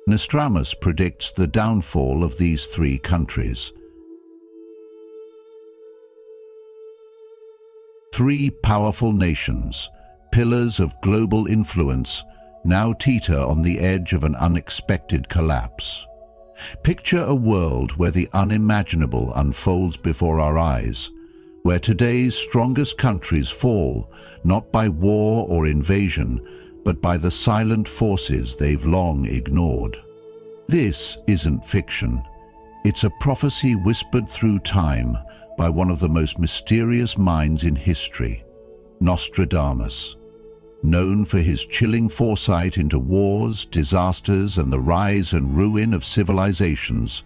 Nostradamus predicts the downfall of these three countries. Three powerful nations, pillars of global influence, now teeter on the edge of an unexpected collapse. Picture a world where the unimaginable unfolds before our eyes, where today's strongest countries fall, not by war or invasion, but by the silent forces they've long ignored. This isn't fiction. It's a prophecy whispered through time by one of the most mysterious minds in history, Nostradamus. Known for his chilling foresight into wars, disasters, and the rise and ruin of civilizations,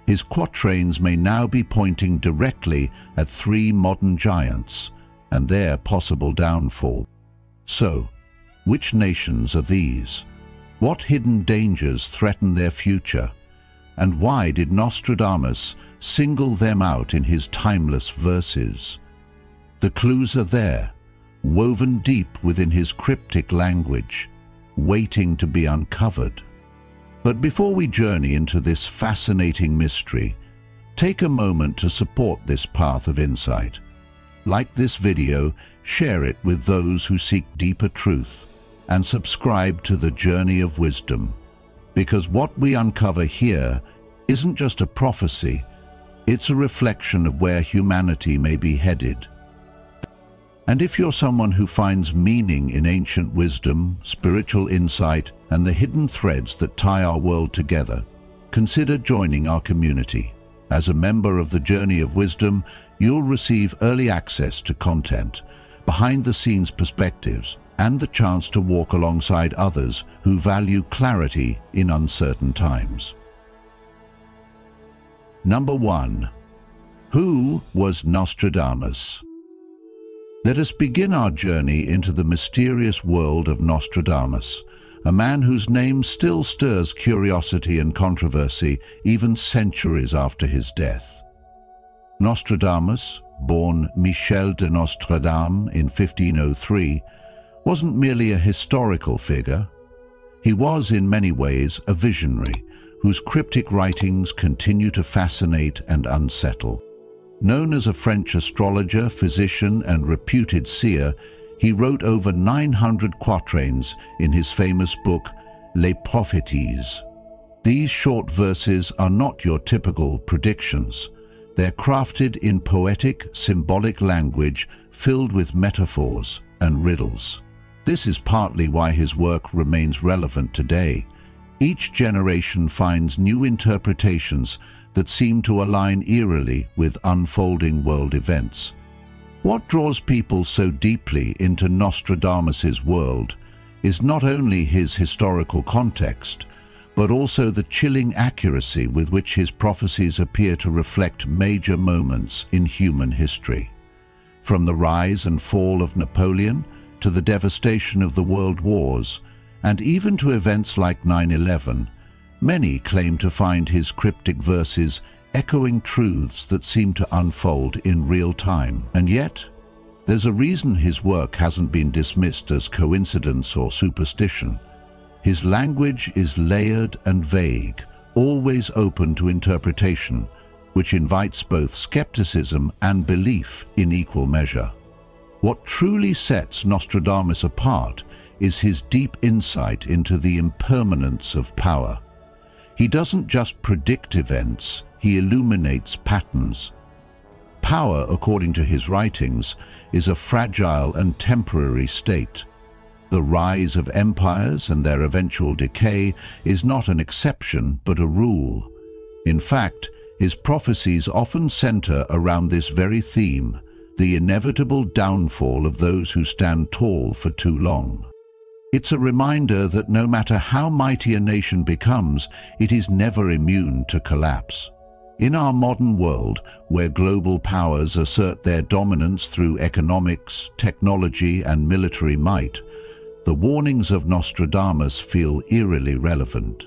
his quatrains may now be pointing directly at three modern giants and their possible downfall. So, which nations are these? What hidden dangers threaten their future? And why did Nostradamus single them out in his timeless verses? The clues are there, woven deep within his cryptic language, waiting to be uncovered. But before we journey into this fascinating mystery, take a moment to support this path of insight. Like this video, share it with those who seek deeper truth, and subscribe to the Journey of Wisdom. Because what we uncover here isn't just a prophecy, it's a reflection of where humanity may be headed. And if you're someone who finds meaning in ancient wisdom, spiritual insight, and the hidden threads that tie our world together, consider joining our community. As a member of the Journey of Wisdom, you'll receive early access to content, behind-the-scenes perspectives, and the chance to walk alongside others who value clarity in uncertain times. Number 1. Who was Nostradamus? Let us begin our journey into the mysterious world of Nostradamus, a man whose name still stirs curiosity and controversy even centuries after his death. Nostradamus, born Michel de Nostradam in 1503, wasn't merely a historical figure. He was in many ways a visionary, whose cryptic writings continue to fascinate and unsettle. Known as a French astrologer, physician, and reputed seer, he wrote over 900 quatrains in his famous book, Les Prophéties. These short verses are not your typical predictions. They're crafted in poetic, symbolic language filled with metaphors and riddles. This is partly why his work remains relevant today. Each generation finds new interpretations that seem to align eerily with unfolding world events. What draws people so deeply into Nostradamus's world is not only his historical context, but also the chilling accuracy with which his prophecies appear to reflect major moments in human history. From the rise and fall of Napoleon to the devastation of the world wars, and even to events like 9/11, many claim to find his cryptic verses echoing truths that seem to unfold in real time. And yet, there's a reason his work hasn't been dismissed as coincidence or superstition. His language is layered and vague, always open to interpretation, which invites both skepticism and belief in equal measure. What truly sets Nostradamus apart is his deep insight into the impermanence of power. He doesn't just predict events, he illuminates patterns. Power, according to his writings, is a fragile and temporary state. The rise of empires and their eventual decay is not an exception but a rule. In fact, his prophecies often center around this very theme, the inevitable downfall of those who stand tall for too long. It's a reminder that no matter how mighty a nation becomes, it is never immune to collapse. In our modern world, where global powers assert their dominance through economics, technology, and military might, the warnings of Nostradamus feel eerily relevant.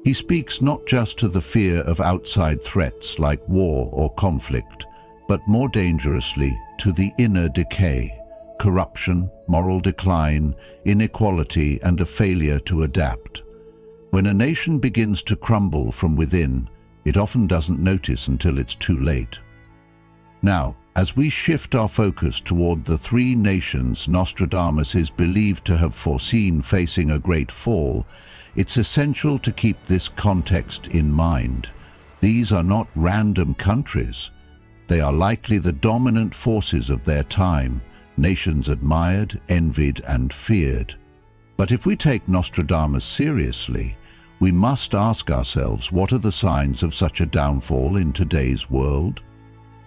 He speaks not just to the fear of outside threats like war or conflict, but more dangerously to the inner decay, corruption, moral decline, inequality, and a failure to adapt. When a nation begins to crumble from within, it often doesn't notice until it's too late. Now, as we shift our focus toward the three nations Nostradamus is believed to have foreseen facing a great fall, it's essential to keep this context in mind. These are not random countries. They are likely the dominant forces of their time, nations admired, envied, and feared. But if we take Nostradamus seriously, we must ask ourselves, what are the signs of such a downfall in today's world?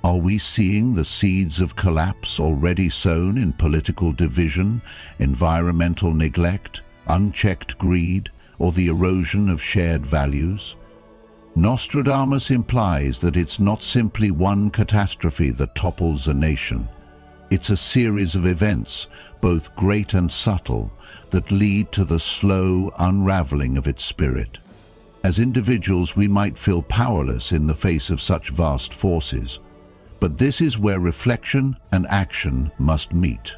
Are we seeing the seeds of collapse already sown in political division, environmental neglect, unchecked greed, or the erosion of shared values? Nostradamus implies that it's not simply one catastrophe that topples a nation. It's a series of events, both great and subtle, that lead to the slow unraveling of its spirit. As individuals, we might feel powerless in the face of such vast forces, but this is where reflection and action must meet.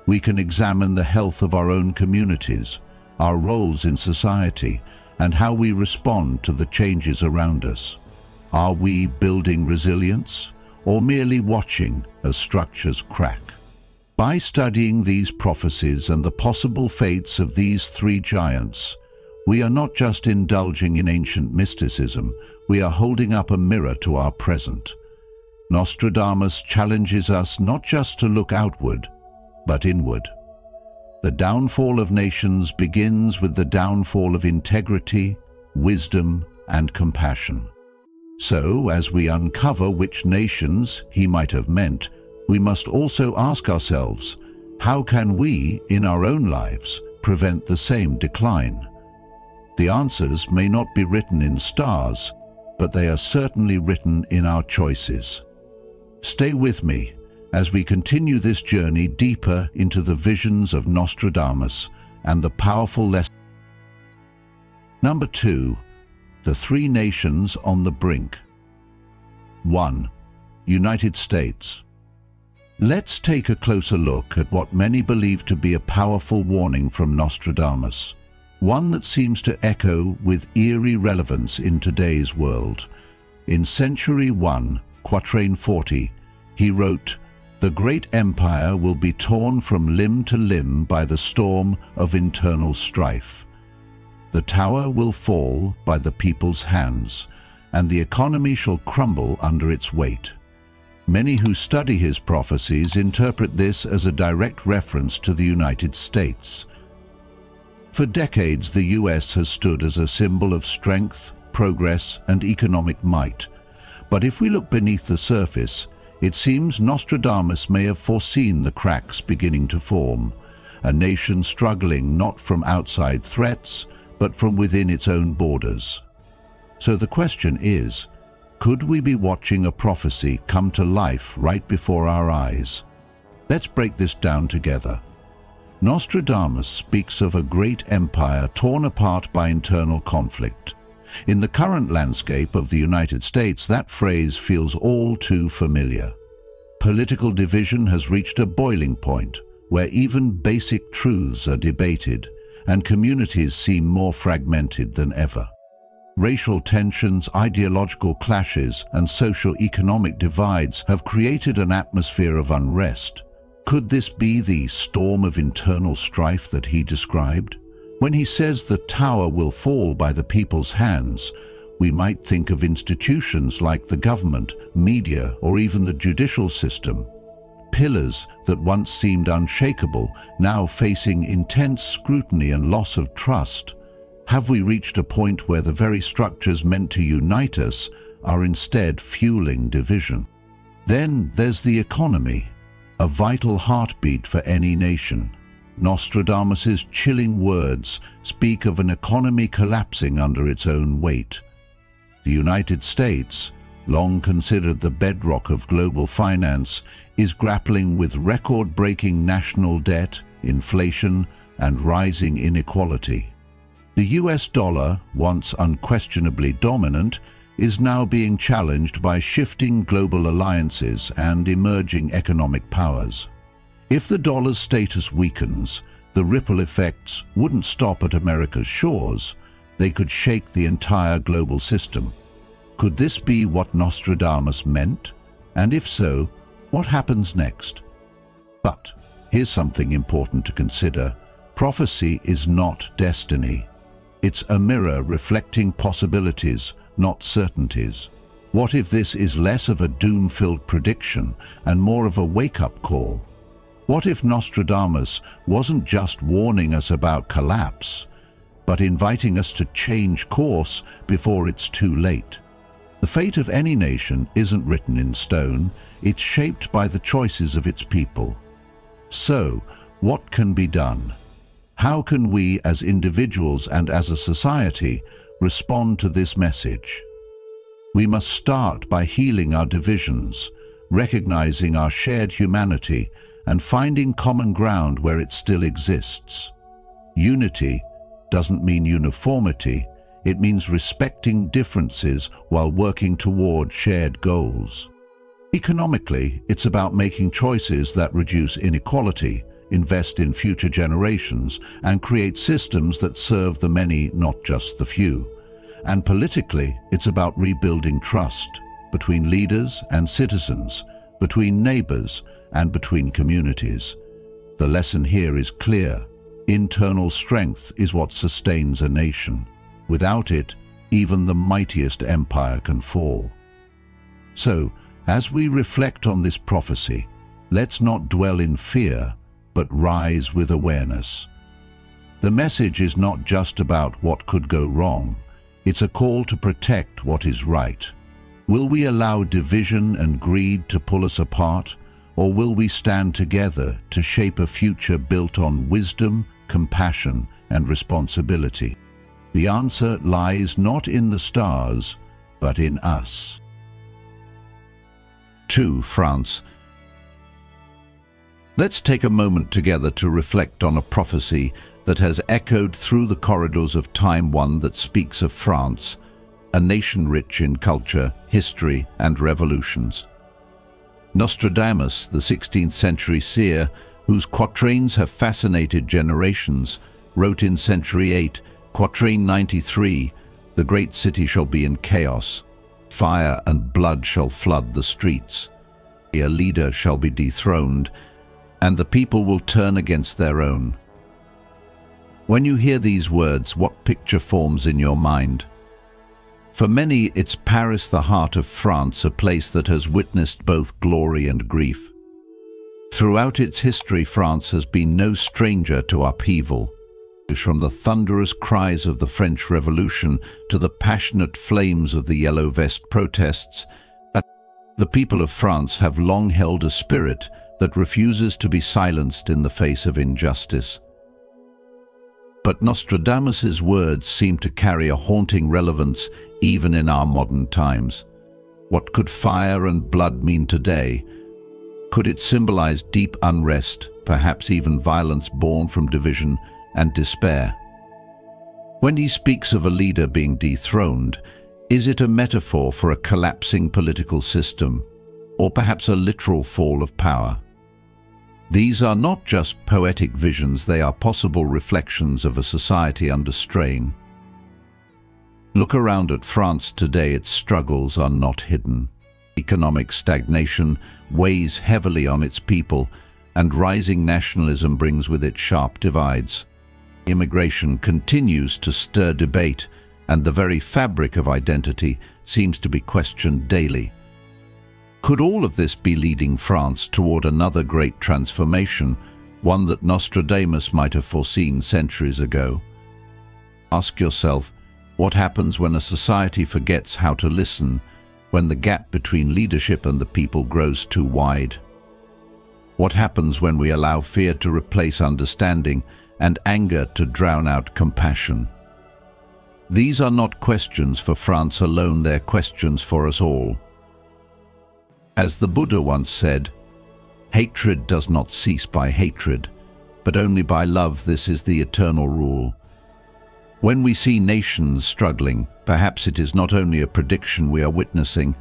We can examine the health of our own communities, our roles in society, and how we respond to the changes around us. Are we building resilience, or merely watching as structures crack? By studying these prophecies and the possible fates of these three giants, we are not just indulging in ancient mysticism, we are holding up a mirror to our present. Nostradamus challenges us not just to look outward, but inward. The downfall of nations begins with the downfall of integrity, wisdom, and compassion. So, as we uncover which nations he might have meant, we must also ask ourselves, how can we, in our own lives, prevent the same decline? The answers may not be written in stars, but they are certainly written in our choices. Stay with me as we continue this journey deeper into the visions of Nostradamus and the powerful lessons. Number 2. The three nations on the brink. 1. United States. Let's take a closer look at what many believe to be a powerful warning from Nostradamus, one that seems to echo with eerie relevance in today's world. In Century 1, Quatrain 40, he wrote, "The great empire will be torn from limb to limb by the storm of internal strife. The tower will fall by the people's hands, and the economy shall crumble under its weight." Many who study his prophecies interpret this as a direct reference to the United States. For decades, the US has stood as a symbol of strength, progress, and economic might. But if we look beneath the surface, it seems Nostradamus may have foreseen the cracks beginning to form, a nation struggling not from outside threats, but from within its own borders. So the question is, could we be watching a prophecy come to life right before our eyes? Let's break this down together. Nostradamus speaks of a great empire torn apart by internal conflict. In the current landscape of the United States, that phrase feels all too familiar. Political division has reached a boiling point where even basic truths are debated, and communities seem more fragmented than ever. Racial tensions, ideological clashes, and socio-economic divides have created an atmosphere of unrest. Could this be the storm of internal strife that he described? When he says the tower will fall by the people's hands, we might think of institutions like the government, media, or even the judicial system. Pillars that once seemed unshakable, now facing intense scrutiny and loss of trust. Have we reached a point where the very structures meant to unite us are instead fueling division? Then there's the economy, a vital heartbeat for any nation. Nostradamus's chilling words speak of an economy collapsing under its own weight. The United States, long considered the bedrock of global finance, is grappling with record-breaking national debt, inflation, and rising inequality. The US dollar, once unquestionably dominant, is now being challenged by shifting global alliances and emerging economic powers. If the dollar's status weakens, the ripple effects wouldn't stop at America's shores. they could shake the entire global system. Could this be what Nostradamus meant? And if so, what happens next? But here's something important to consider. Prophecy is not destiny. It's a mirror reflecting possibilities, not certainties. What if this is less of a doom-filled prediction and more of a wake-up call? What if Nostradamus wasn't just warning us about collapse, but inviting us to change course before it's too late? The fate of any nation isn't written in stone, it's shaped by the choices of its people. So, what can be done? How can we as individuals and as a society respond to this message? We must start by healing our divisions, recognizing our shared humanity, and finding common ground where it still exists. Unity doesn't mean uniformity, it means respecting differences while working toward shared goals. Economically, it's about making choices that reduce inequality, invest in future generations, and create systems that serve the many, not just the few. And politically, it's about rebuilding trust between leaders and citizens, between neighbors and between communities. The lesson here is clear. Internal strength is what sustains a nation. Without it, even the mightiest empire can fall. So, as we reflect on this prophecy, let's not dwell in fear, but rise with awareness. The message is not just about what could go wrong, it's a call to protect what is right. Will we allow division and greed to pull us apart, or will we stand together to shape a future built on wisdom, compassion, and responsibility? The answer lies not in the stars, but in us. 2. France. Let's take a moment together to reflect on a prophecy that has echoed through the corridors of time, one that speaks of France, a nation rich in culture, history, and revolutions. Nostradamus, the 16th century seer, whose quatrains have fascinated generations, wrote in Century 8, Quatrain 93, "The great city shall be in chaos. Fire and blood shall flood the streets. A leader shall be dethroned, and the people will turn against their own." When you hear these words, what picture forms in your mind? For many, it's Paris, the heart of France, a place that has witnessed both glory and grief. Throughout its history, France has been no stranger to upheaval. From the thunderous cries of the French Revolution to the passionate flames of the Yellow Vest protests, the people of France have long held a spirit that refuses to be silenced in the face of injustice. But Nostradamus's words seem to carry a haunting relevance even in our modern times. What could fire and blood mean today? Could it symbolize deep unrest, perhaps even violence born from division and despair? When he speaks of a leader being dethroned, is it a metaphor for a collapsing political system, or perhaps a literal fall of power? These are not just poetic visions, they are possible reflections of a society under strain. Look around at France today, its struggles are not hidden. Economic stagnation weighs heavily on its people, and rising nationalism brings with it sharp divides. Immigration continues to stir debate, and the very fabric of identity seems to be questioned daily. Could all of this be leading France toward another great transformation, one that Nostradamus might have foreseen centuries ago? Ask yourself, what happens when a society forgets how to listen, when the gap between leadership and the people grows too wide? What happens when we allow fear to replace understanding and anger to drown out compassion? These are not questions for France alone, they're questions for us all. As the Buddha once said, hatred does not cease by hatred, but only by love. This is the eternal rule. When we see nations struggling, perhaps it is not only a prediction we are witnessing,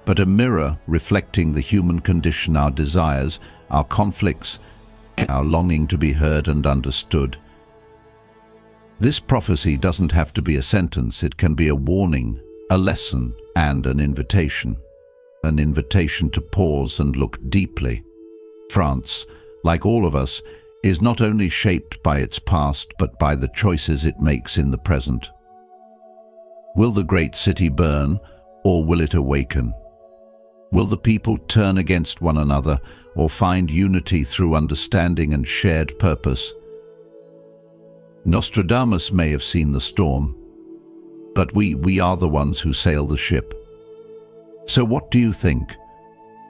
but a mirror reflecting the human condition, our desires, our conflicts, our longing to be heard and understood. This prophecy doesn't have to be a sentence, it can be a warning, a lesson, and an invitation. An invitation to pause and look deeply. France, like all of us, is not only shaped by its past, but by the choices it makes in the present. Will the great city burn, or will it awaken? Will the people turn against one another, or find unity through understanding and shared purpose? Nostradamus may have seen the storm, but we are the ones who sail the ship. So what do you think?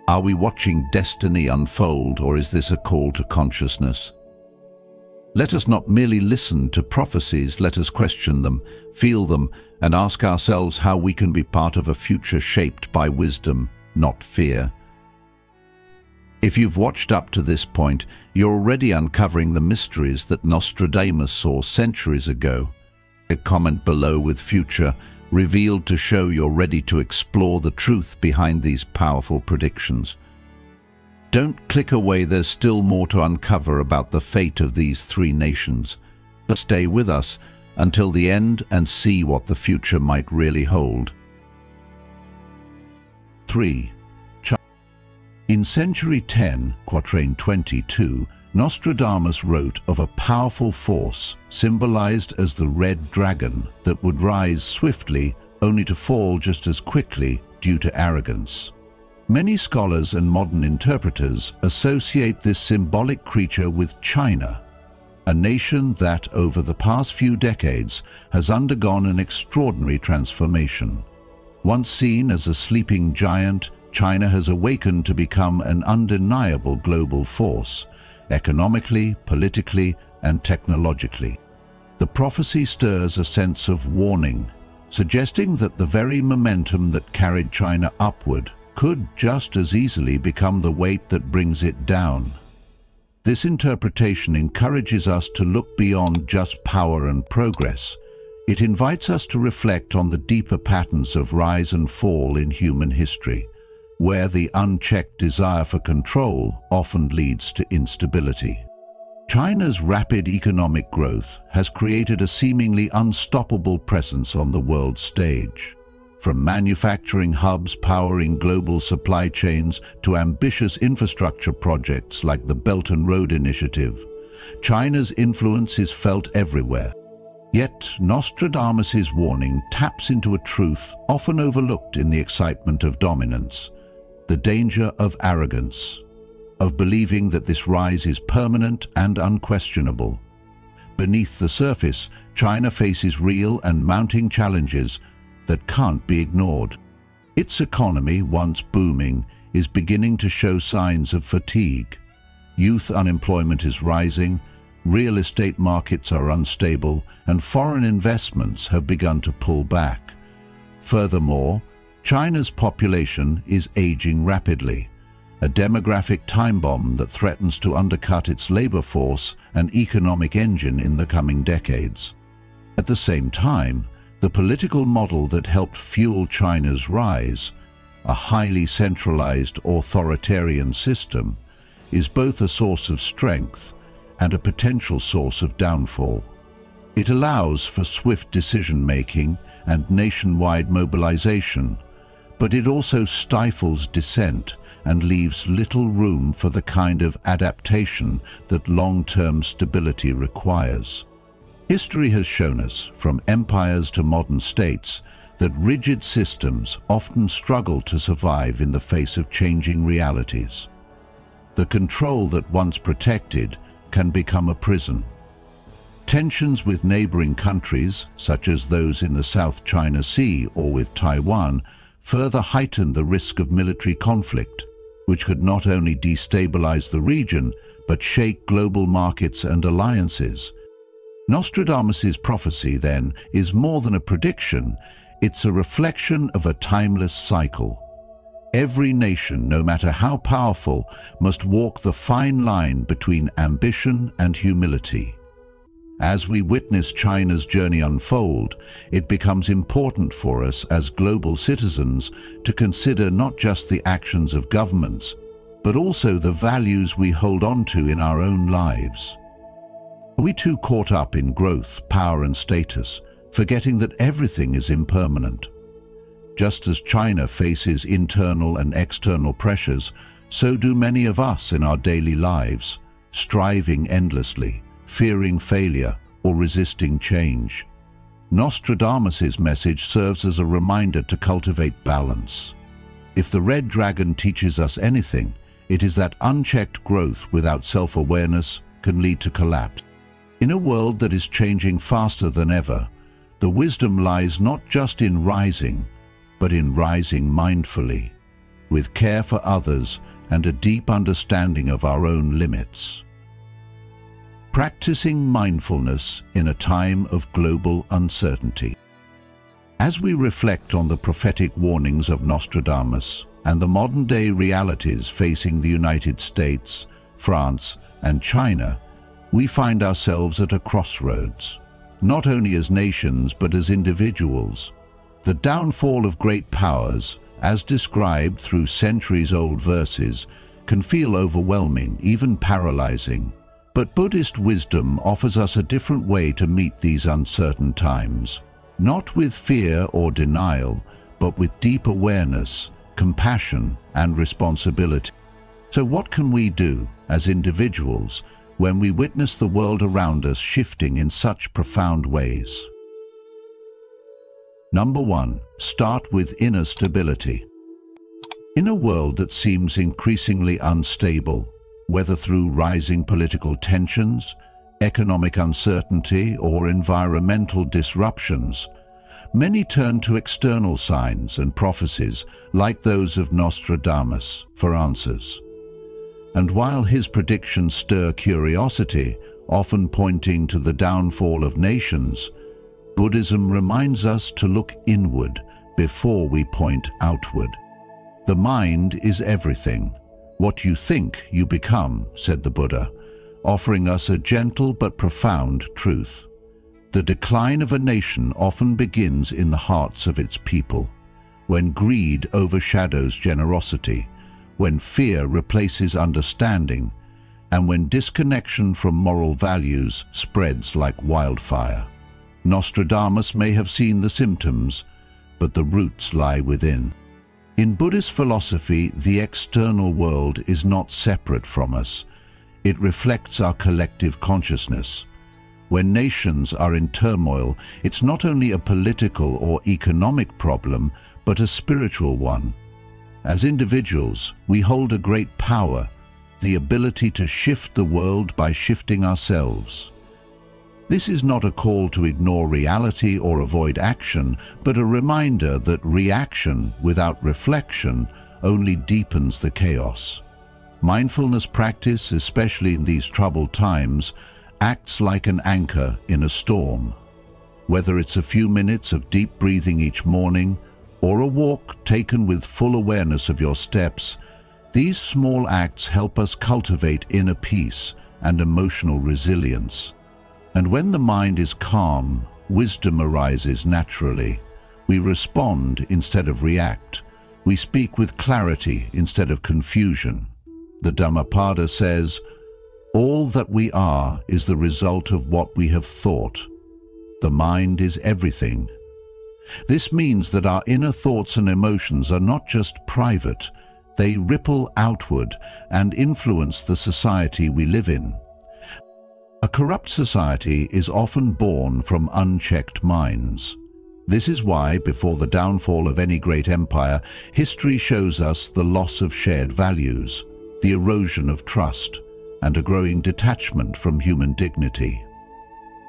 Are we watching destiny unfold, or is this a call to consciousness? Let us not merely listen to prophecies, let us question them, feel them, and ask ourselves how we can be part of a future shaped by wisdom, not fear. If you've watched up to this point, you're already uncovering the mysteries that Nostradamus saw centuries ago. A comment below with future revealed to show you're ready to explore the truth behind these powerful predictions. Don't click away, there's still more to uncover about the fate of these three nations. Stay with us until the end and see what the future might really hold. 3. In century 10, quatrain 22, Nostradamus wrote of a powerful force symbolized as the red dragon that would rise swiftly only to fall just as quickly due to arrogance. Many scholars and modern interpreters associate this symbolic creature with China, a nation that over the past few decades has undergone an extraordinary transformation. Once seen as a sleeping giant, China has awakened to become an undeniable global force, economically, politically, and technologically. The prophecy stirs a sense of warning, suggesting that the very momentum that carried China upward could just as easily become the weight that brings it down. This interpretation encourages us to look beyond just power and progress. It invites us to reflect on the deeper patterns of rise and fall in human history, where the unchecked desire for control often leads to instability. China's rapid economic growth has created a seemingly unstoppable presence on the world stage. From manufacturing hubs powering global supply chains to ambitious infrastructure projects like the Belt and Road Initiative, China's influence is felt everywhere. Yet Nostradamus' warning taps into a truth often overlooked in the excitement of dominance: the danger of arrogance, of believing that this rise is permanent and unquestionable. Beneath the surface, China faces real and mounting challenges that can't be ignored. Its economy, once booming, is beginning to show signs of fatigue. Youth unemployment is rising, real estate markets are unstable, and foreign investments have begun to pull back. Furthermore, China's population is aging rapidly, a demographic time bomb that threatens to undercut its labor force and economic engine in the coming decades. At the same time, the political model that helped fuel China's rise, a highly centralized authoritarian system, is both a source of strength and a potential source of downfall. It allows for swift decision-making and nationwide mobilization, but it also stifles dissent and leaves little room for the kind of adaptation that long-term stability requires. History has shown us, from empires to modern states, that rigid systems often struggle to survive in the face of changing realities. The control that once protected can become a prison. Tensions with neighboring countries, such as those in the South China Sea or with Taiwan, further heighten the risk of military conflict, which could not only destabilize the region, but shake global markets and alliances. Nostradamus' prophecy, then, is more than a prediction, it's a reflection of a timeless cycle. Every nation, no matter how powerful, must walk the fine line between ambition and humility. As we witness China's journey unfold, it becomes important for us as global citizens to consider not just the actions of governments, but also the values we hold on to in our own lives. Are we too caught up in growth, power and status, forgetting that everything is impermanent? Just as China faces internal and external pressures, so do many of us in our daily lives, striving endlessly, fearing failure or resisting change. Nostradamus' message serves as a reminder to cultivate balance. If the red dragon teaches us anything, it is that unchecked growth without self-awareness can lead to collapse. In a world that is changing faster than ever, the wisdom lies not just in rising, but in rising mindfully, with care for others and a deep understanding of our own limits. Practicing mindfulness in a time of global uncertainty. As we reflect on the prophetic warnings of Nostradamus and the modern-day realities facing the United States, France, and China, we find ourselves at a crossroads, not only as nations but as individuals. The downfall of great powers, as described through centuries-old verses, can feel overwhelming, even paralyzing. But Buddhist wisdom offers us a different way to meet these uncertain times, not with fear or denial, but with deep awareness, compassion, and responsibility. So what can we do as individuals when we witness the world around us shifting in such profound ways? Number 1. Start with inner stability. In a world that seems increasingly unstable, whether through rising political tensions, economic uncertainty, or environmental disruptions, many turn to external signs and prophecies like those of Nostradamus for answers. And while his predictions stir curiosity, often pointing to the downfall of nations, Buddhism reminds us to look inward before we point outward. The mind is everything. What you think, you become, said the Buddha, offering us a gentle but profound truth. The decline of a nation often begins in the hearts of its people, when greed overshadows generosity, when fear replaces understanding, and when disconnection from moral values spreads like wildfire. Nostradamus may have seen the symptoms, but the roots lie within. In Buddhist philosophy, the external world is not separate from us. It reflects our collective consciousness. When nations are in turmoil, it's not only a political or economic problem, but a spiritual one. As individuals, we hold a great power, the ability to shift the world by shifting ourselves. This is not a call to ignore reality or avoid action, but a reminder that reaction without reflection only deepens the chaos. Mindfulness practice, especially in these troubled times, acts like an anchor in a storm. Whether it's a few minutes of deep breathing each morning, or a walk taken with full awareness of your steps, these small acts help us cultivate inner peace and emotional resilience. And when the mind is calm, wisdom arises naturally. We respond instead of react. We speak with clarity instead of confusion. The Dhammapada says, "All that we are is the result of what we have thought. The mind is everything." This means that our inner thoughts and emotions are not just private, they ripple outward and influence the society we live in. A corrupt society is often born from unchecked minds. This is why, before the downfall of any great empire, history shows us the loss of shared values, the erosion of trust, and a growing detachment from human dignity.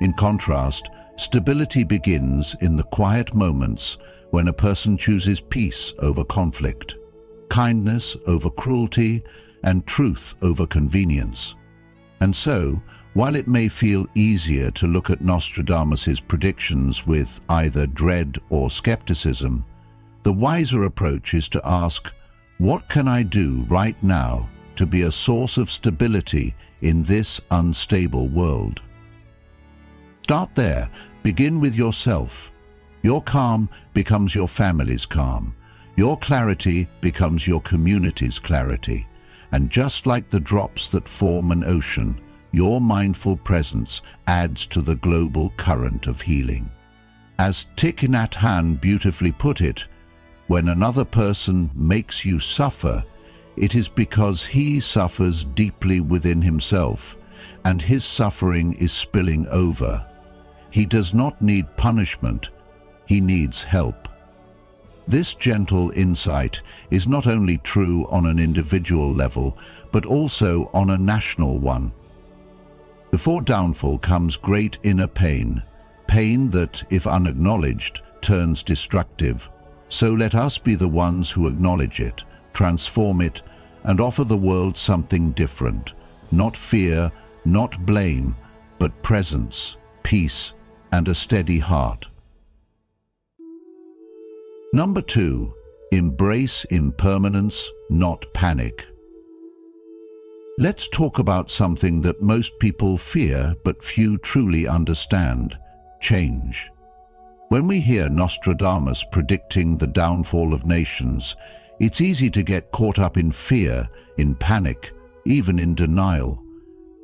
In contrast, stability begins in the quiet moments when a person chooses peace over conflict, kindness over cruelty, and truth over convenience. And so, while it may feel easier to look at Nostradamus' predictions with either dread or skepticism, the wiser approach is to ask, what can I do right now to be a source of stability in this unstable world? Start there. Begin with yourself. Your calm becomes your family's calm. Your clarity becomes your community's clarity. And just like the drops that form an ocean, your mindful presence adds to the global current of healing. As Thich Nhat Hanh beautifully put it, when another person makes you suffer, it is because he suffers deeply within himself, and his suffering is spilling over. He does not need punishment, he needs help. This gentle insight is not only true on an individual level, but also on a national one. Before downfall comes great inner pain, pain that, if unacknowledged, turns destructive. So let us be the ones who acknowledge it, transform it, and offer the world something different. Not fear, not blame, but presence, peace, and a steady heart. Number 2, embrace impermanence, not panic. Let's talk about something that most people fear but few truly understand: change. When we hear Nostradamus predicting the downfall of nations, it's easy to get caught up in fear, in panic, even in denial.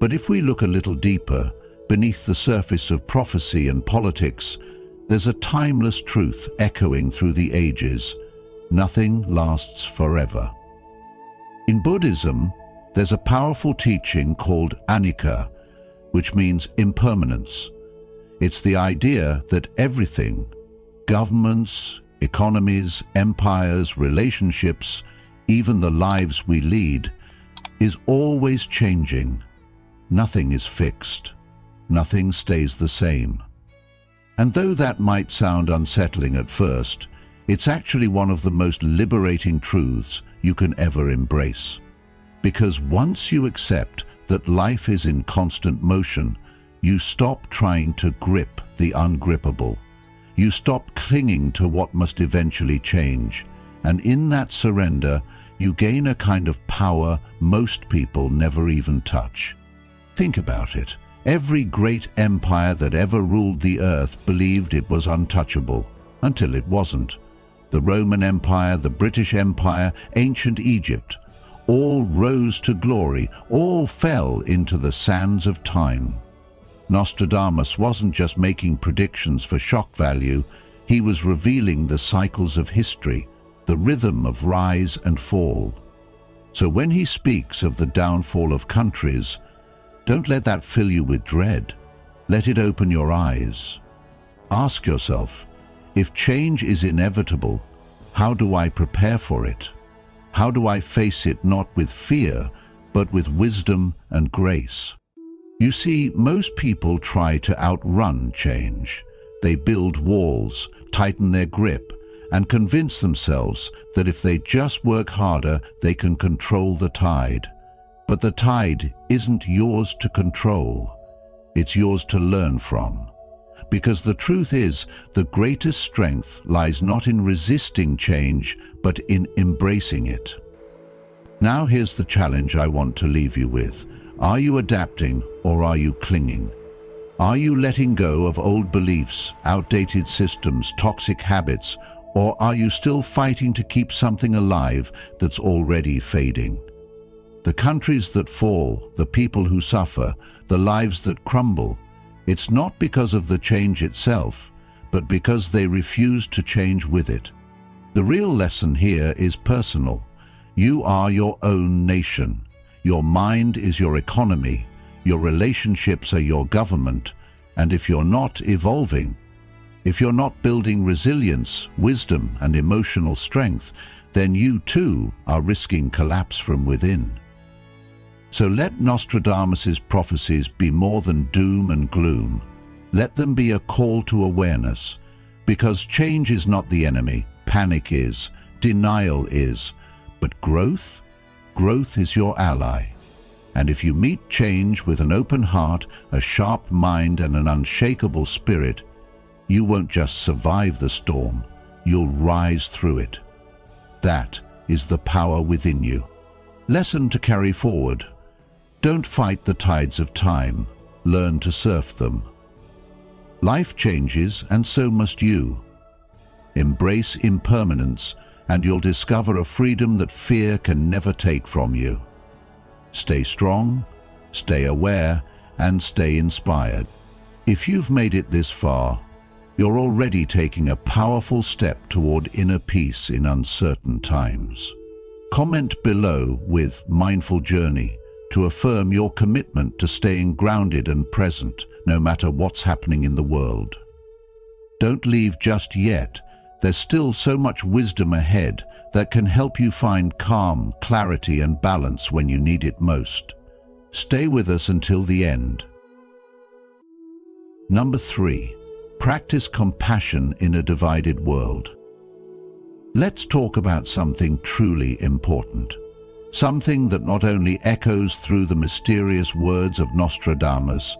But if we look a little deeper, beneath the surface of prophecy and politics, there's a timeless truth echoing through the ages: nothing lasts forever. In Buddhism, there's a powerful teaching called anicca, which means impermanence. It's the idea that everything, governments, economies, empires, relationships, even the lives we lead, is always changing. Nothing is fixed. Nothing stays the same. And though that might sound unsettling at first, it's actually one of the most liberating truths you can ever embrace. Because once you accept that life is in constant motion, you stop trying to grip the ungrippable. You stop clinging to what must eventually change. And in that surrender, you gain a kind of power most people never even touch. Think about it. Every great empire that ever ruled the earth believed it was untouchable, until it wasn't. The Roman Empire, the British Empire, ancient Egypt, all rose to glory, all fell into the sands of time. Nostradamus wasn't just making predictions for shock value, he was revealing the cycles of history, the rhythm of rise and fall. So when he speaks of the downfall of countries, don't let that fill you with dread. Let it open your eyes. Ask yourself, if change is inevitable, how do I prepare for it? How do I face it not with fear, but with wisdom and grace? You see, most people try to outrun change. They build walls, tighten their grip, and convince themselves that if they just work harder, they can control the tide. But the tide isn't yours to control. It's yours to learn from. Because the truth is, the greatest strength lies not in resisting change, but in embracing it. Now here's the challenge I want to leave you with. Are you adapting or are you clinging? Are you letting go of old beliefs, outdated systems, toxic habits, or are you still fighting to keep something alive that's already fading? The countries that fall, the people who suffer, the lives that crumble, it's not because of the change itself, but because they refuse to change with it. The real lesson here is personal. You are your own nation. Your mind is your economy. Your relationships are your government. And if you're not evolving, if you're not building resilience, wisdom, and emotional strength, then you too are risking collapse from within. So let Nostradamus's prophecies be more than doom and gloom. Let them be a call to awareness, because change is not the enemy, panic is, denial is, but growth is your ally. And if you meet change with an open heart, a sharp mind, and an unshakable spirit, you won't just survive the storm, you'll rise through it. That is the power within you. Lesson to carry forward. Don't fight the tides of time. Learn to surf them. Life changes, and so must you. Embrace impermanence, and you'll discover a freedom that fear can never take from you. Stay strong, stay aware, and stay inspired. If you've made it this far, you're already taking a powerful step toward inner peace in uncertain times. Comment below with "Mindful Journey" to affirm your commitment to staying grounded and present no matter what's happening in the world. Don't leave just yet. There's still so much wisdom ahead that can help you find calm, clarity, and balance when you need it most. Stay with us until the end. Number 3. Practice compassion in a divided world. Let's talk about something truly important. Something that not only echoes through the mysterious words of Nostradamus,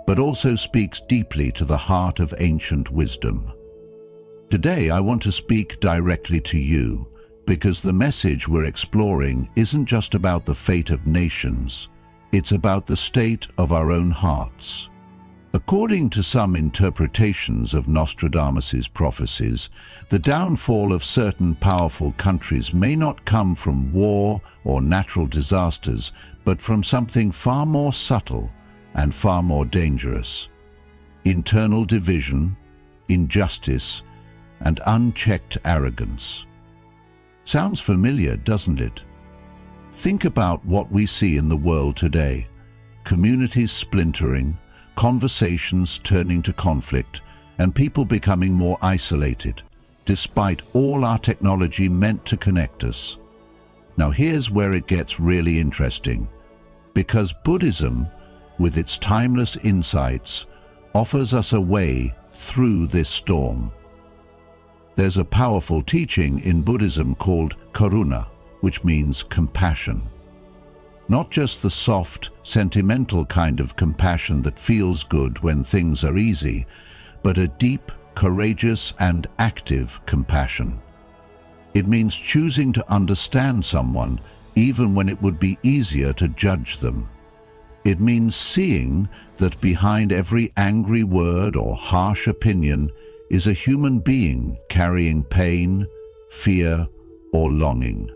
but also speaks deeply to the heart of ancient wisdom. Today I want to speak directly to you, because the message we're exploring isn't just about the fate of nations, it's about the state of our own hearts. According to some interpretations of Nostradamus's prophecies, the downfall of certain powerful countries may not come from war or natural disasters, but from something far more subtle and far more dangerous: internal division, injustice, and unchecked arrogance. Sounds familiar, doesn't it? Think about what we see in the world today: communities splintering, conversations turning to conflict, and people becoming more isolated, despite all our technology meant to connect us. Now here's where it gets really interesting, because Buddhism, with its timeless insights, offers us a way through this storm. There's a powerful teaching in Buddhism called karuna, which means compassion. Not just the soft, sentimental kind of compassion that feels good when things are easy, but a deep, courageous, and active compassion. It means choosing to understand someone even when it would be easier to judge them. It means seeing that behind every angry word or harsh opinion is a human being carrying pain, fear, or longing.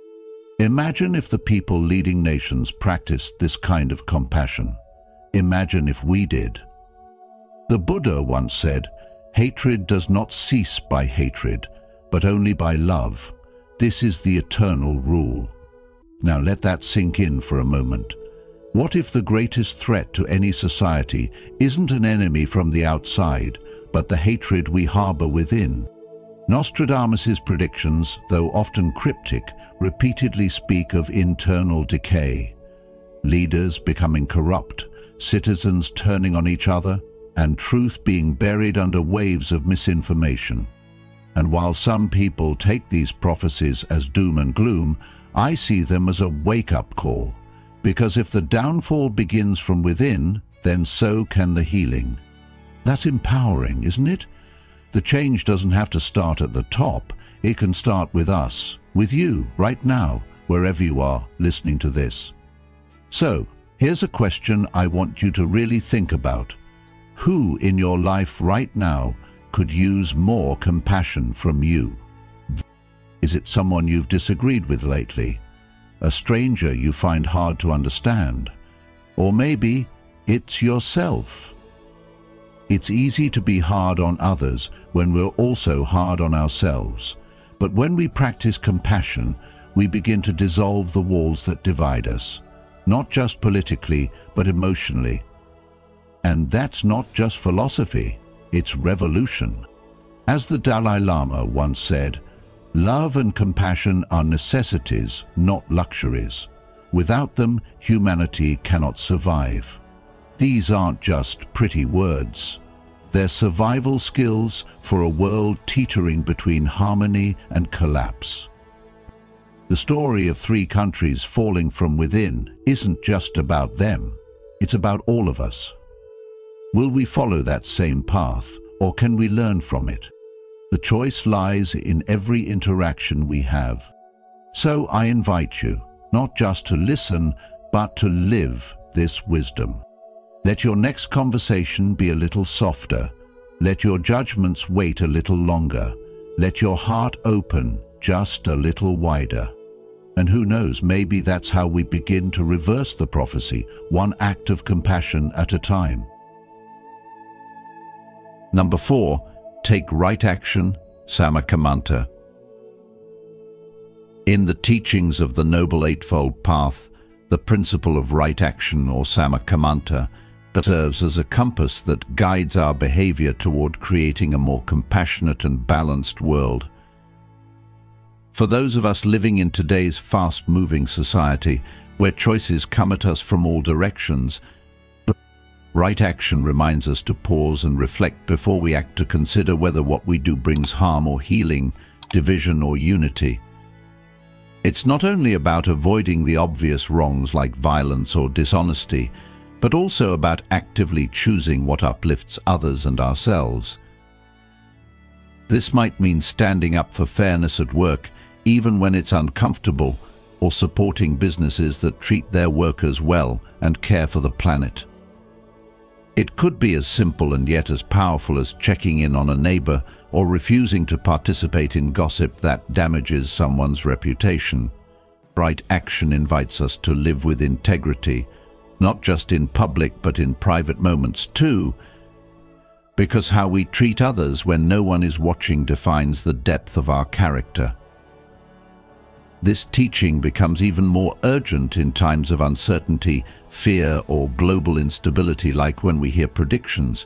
Imagine if the people leading nations practiced this kind of compassion. Imagine if we did. The Buddha once said, "Hatred does not cease by hatred, but only by love. This is the eternal rule." Now let that sink in for a moment. What if the greatest threat to any society isn't an enemy from the outside, but the hatred we harbor within? Nostradamus's predictions, though often cryptic, repeatedly speak of internal decay, leaders becoming corrupt, citizens turning on each other, and truth being buried under waves of misinformation. And while some people take these prophecies as doom and gloom, I see them as a wake-up call, because if the downfall begins from within, then so can the healing. That's empowering, isn't it? The change doesn't have to start at the top. It can start with us, with you, right now, wherever you are listening to this. So, here's a question I want you to really think about. Who in your life right now could use more compassion from you? Is it someone you've disagreed with lately? A stranger you find hard to understand? Or maybe it's yourself. It's easy to be hard on others when we're also hard on ourselves. But when we practice compassion, we begin to dissolve the walls that divide us, not just politically, but emotionally. And that's not just philosophy, it's revolution. As the Dalai Lama once said, "Love and compassion are necessities, not luxuries. Without them, humanity cannot survive." These aren't just pretty words. They're survival skills for a world teetering between harmony and collapse. The story of 3 countries falling from within isn't just about them. It's about all of us. Will we follow that same path, or can we learn from it? The choice lies in every interaction we have. So I invite you, not just to listen, but to live this wisdom. Let your next conversation be a little softer. Let your judgments wait a little longer. Let your heart open just a little wider. And who knows, maybe that's how we begin to reverse the prophecy, one act of compassion at a time. Number 4, take right action, Samma Kammanta. In the teachings of the Noble Eightfold Path, the principle of right action, or Samma Kammanta, serves as a compass that guides our behavior toward creating a more compassionate and balanced world. For those of us living in today's fast-moving society, where choices come at us from all directions, right action reminds us to pause and reflect before we act, to consider whether what we do brings harm or healing, division or unity. It's not only about avoiding the obvious wrongs like violence or dishonesty, but also about actively choosing what uplifts others and ourselves. This might mean standing up for fairness at work, even when it's uncomfortable, or supporting businesses that treat their workers well and care for the planet. It could be as simple and yet as powerful as checking in on a neighbor or refusing to participate in gossip that damages someone's reputation. Right action invites us to live with integrity, not just in public but in private moments too, because how we treat others when no one is watching defines the depth of our character. This teaching becomes even more urgent in times of uncertainty, fear, or global instability, like when we hear predictions,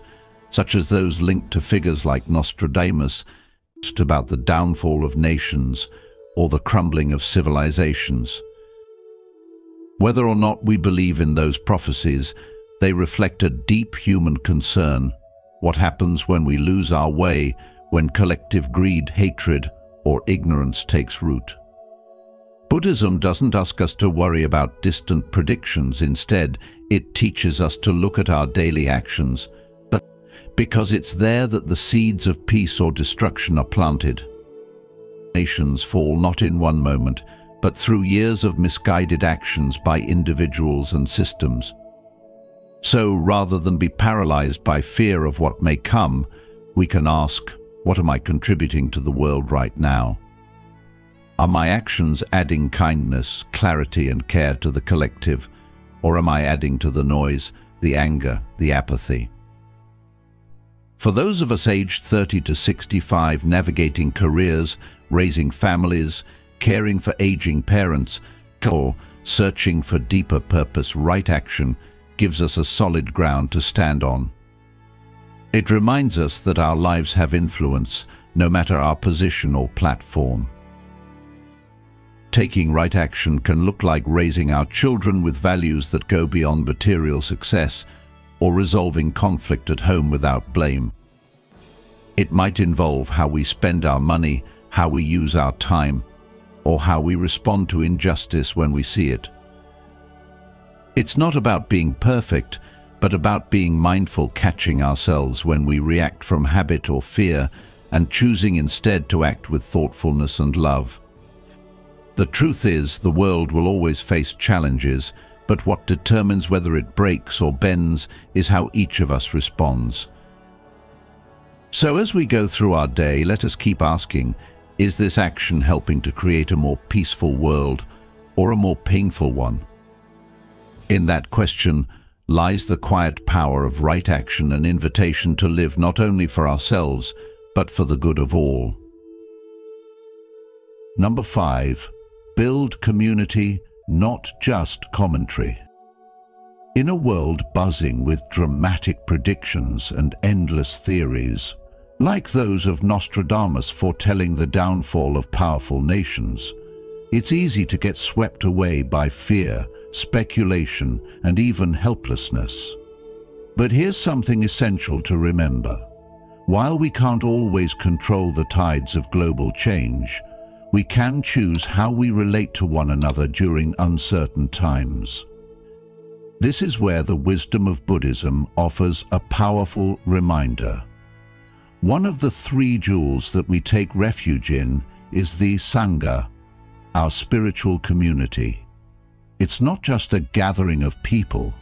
such as those linked to figures like Nostradamus, about the downfall of nations or the crumbling of civilizations. Whether or not we believe in those prophecies, they reflect a deep human concern. What happens when we lose our way, when collective greed, hatred, or ignorance takes root? Buddhism doesn't ask us to worry about distant predictions. Instead, it teaches us to look at our daily actions, because it's there that the seeds of peace or destruction are planted. Nations fall not in one moment, but through years of misguided actions by individuals and systems. So, rather than be paralyzed by fear of what may come, we can ask, what am I contributing to the world right now? Are my actions adding kindness, clarity, and care to the collective, or am I adding to the noise, the anger, the apathy? For those of us aged 30 to 65, navigating careers, raising families, caring for aging parents, or searching for deeper purpose, right action gives us a solid ground to stand on. It reminds us that our lives have influence, no matter our position or platform. Taking right action can look like raising our children with values that go beyond material success, or resolving conflict at home without blame. It might involve how we spend our money, how we use our time, or how we respond to injustice when we see it. It's not about being perfect, but about being mindful, catching ourselves when we react from habit or fear, and choosing instead to act with thoughtfulness and love. The truth is, the world will always face challenges, but what determines whether it breaks or bends is how each of us responds. So as we go through our day, let us keep asking, is this action helping to create a more peaceful world or a more painful one? In that question lies the quiet power of right action, an invitation to live not only for ourselves, but for the good of all. Number 5. Build community, not just commentary. In a world buzzing with dramatic predictions and endless theories, like those of Nostradamus foretelling the downfall of powerful nations, it's easy to get swept away by fear, speculation, and even helplessness. But here's something essential to remember. While we can't always control the tides of global change, we can choose how we relate to one another during uncertain times. This is where the wisdom of Buddhism offers a powerful reminder. One of the 3 jewels that we take refuge in is the Sangha, our spiritual community. It's not just a gathering of people,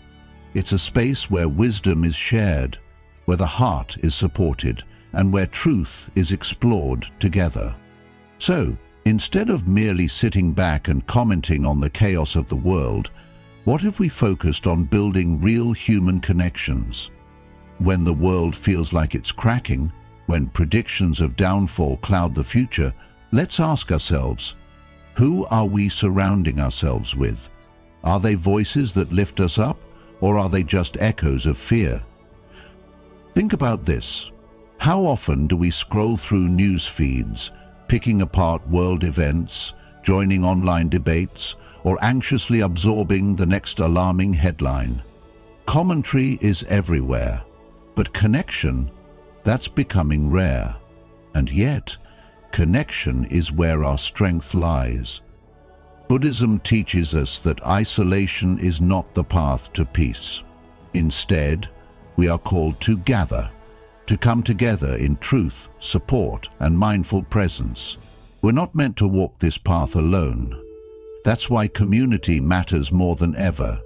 it's a space where wisdom is shared, where the heart is supported, and where truth is explored together. So, Instead of merely sitting back and commenting on the chaos of the world, what if we focused on building real human connections? When the world feels like it's cracking, when predictions of downfall cloud the future, let's ask ourselves, who are we surrounding ourselves with? Are they voices that lift us up, or are they just echoes of fear? Think about this. How often do we scroll through news feeds, picking apart world events, joining online debates, or anxiously absorbing the next alarming headline? Commentary is everywhere, but connection, that's becoming rare. And yet, connection is where our strength lies. Buddhism teaches us that isolation is not the path to peace. Instead, we are called to gather, to come together in truth, support, and mindful presence. We're not meant to walk this path alone. That's why community matters more than ever.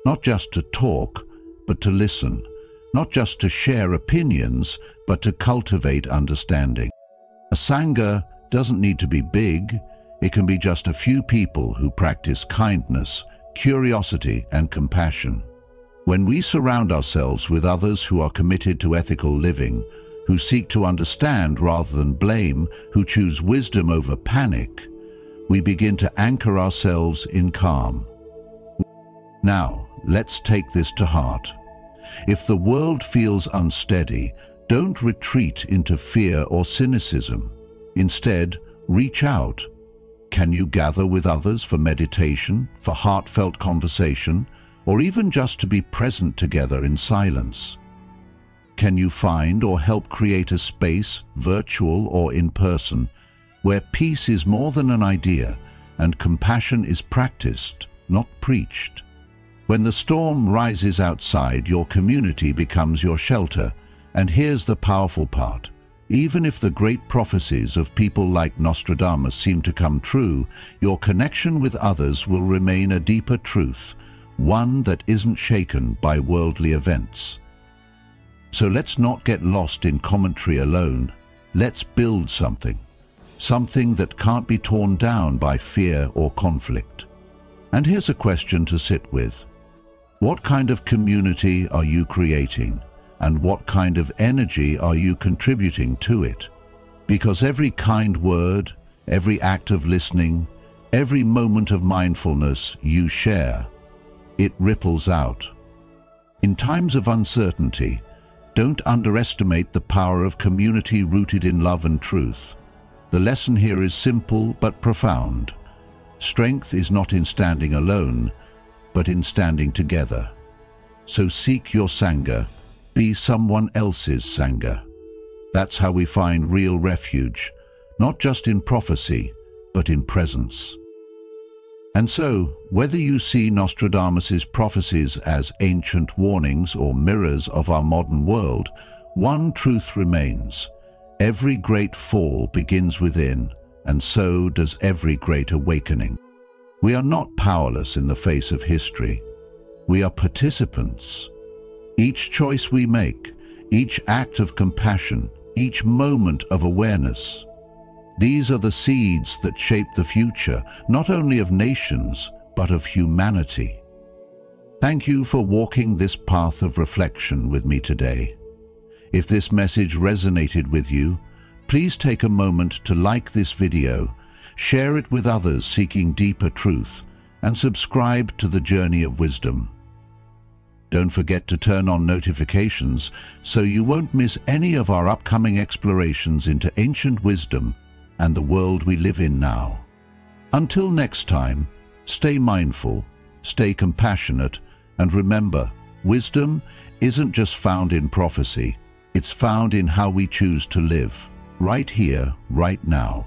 Not just to talk, but to listen. Not just to share opinions, but to cultivate understanding. A Sangha doesn't need to be big. It can be just a few people who practice kindness, curiosity, and compassion. When we surround ourselves with others who are committed to ethical living, who seek to understand rather than blame, who choose wisdom over panic, we begin to anchor ourselves in calm. Now, let's take this to heart. If the world feels unsteady, don't retreat into fear or cynicism. Instead, reach out. Can you gather with others for meditation, for heartfelt conversation, or even just to be present together in silence? Can you find or help create a space, virtual or in person, where peace is more than an idea and compassion is practiced, not preached? When the storm rises outside, your community becomes your shelter. And here's the powerful part. Even if the great prophecies of people like Nostradamus seem to come true, your connection with others will remain a deeper truth, one that isn't shaken by worldly events. So let's not get lost in commentary alone. Let's build something that can't be torn down by fear or conflict. And here's a question to sit with. What kind of community are you creating? And what kind of energy are you contributing to it? Because every kind word, every act of listening, every moment of mindfulness you share, it ripples out. In times of uncertainty, don't underestimate the power of community rooted in love and truth. The lesson here is simple but profound. Strength is not in standing alone, but in standing together. So seek your Sangha, be someone else's Sangha. That's how we find real refuge, not just in prophecy, but in presence. And so, whether you see Nostradamus's prophecies as ancient warnings or mirrors of our modern world, one truth remains. Every great fall begins within, and so does every great awakening. We are not powerless in the face of history. We are participants. Each choice we make, each act of compassion, each moment of awareness, these are the seeds that shape the future, not only of nations, but of humanity. Thank you for walking this path of reflection with me today. If this message resonated with you, please take a moment to like this video, share it with others seeking deeper truth, and subscribe to the Journey of Wisdom. Don't forget to turn on notifications so you won't miss any of our upcoming explorations into ancient wisdom and the world we live in now. Until next time, stay mindful, stay compassionate, and remember, wisdom isn't just found in prophecy, it's found in how we choose to live, right here, right now.